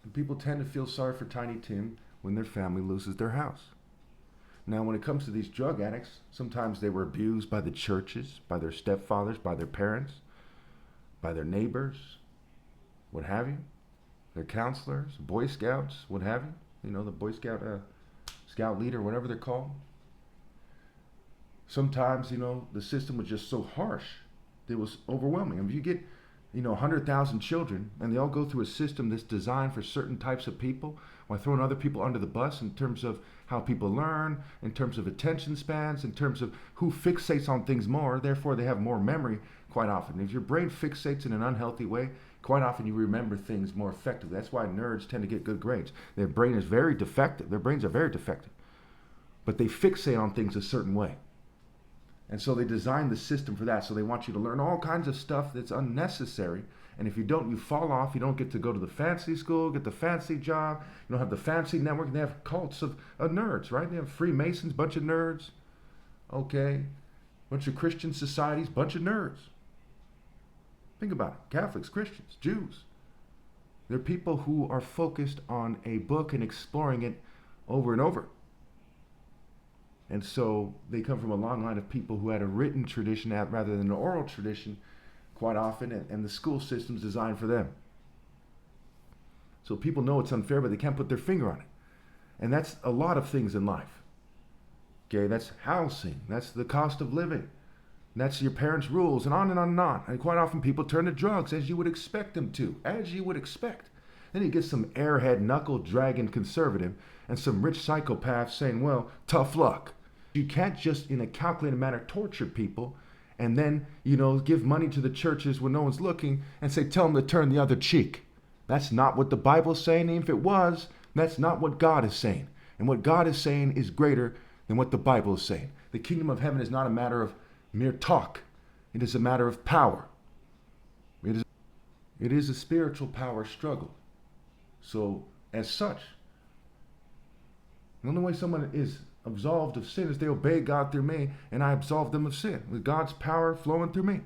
And people tend to feel sorry for Tiny Tim when their family loses their house. Now, when it comes to these drug addicts, sometimes they were abused by the churches, by their stepfathers, by their parents, by their neighbors, what have you, their counselors, Boy Scouts, what have you. You know, the Boy Scout scout leader, whatever they're called. Sometimes, the system was just so harsh. It was overwhelming. I mean, if you get, 100,000 children and they all go through a system that's designed for certain types of people while throwing other people under the bus in terms of how people learn, in terms of attention spans, in terms of who fixates on things more, therefore they have more memory quite often. If your brain fixates in an unhealthy way, quite often you remember things more effectively. That's why nerds tend to get good grades. Their brain is very defective. Their brains are very defective. But they fixate on things a certain way. And so they designed the system for that. So they want you to learn all kinds of stuff that's unnecessary. And if you don't, you fall off. You don't get to go to the fancy school, get the fancy job. You don't have the fancy network. And they have cults of nerds, right? They have Freemasons, bunch of nerds. Okay. Bunch of Christian societies, bunch of nerds. Think about it. Catholics, Christians, Jews. They're people who are focused on a book and exploring it over and over. And so they come from a long line of people who had a written tradition rather than an oral tradition quite often, and the school system's designed for them. So people know it's unfair, but they can't put their finger on it. And that's a lot of things in life. Okay, that's housing, that's the cost of living, that's your parents' rules, and on and on and on. And quite often people turn to drugs, as you would expect them to, as you would expect. Then you get some airhead, knuckle-dragging conservative and some rich psychopath saying, well, tough luck. You can't just, in a calculated manner, torture people and then, give money to the churches when no one's looking and say, tell them to turn the other cheek. That's not what the Bible's saying. And if it was, that's not what God is saying. And what God is saying is greater than what the Bible is saying. The kingdom of heaven is not a matter of mere talk. It is a matter of power. It is a spiritual power struggle. So, as such, the only way someone is absolved of sin is they obey God through me, and I absolve them of sin with God's power flowing through me.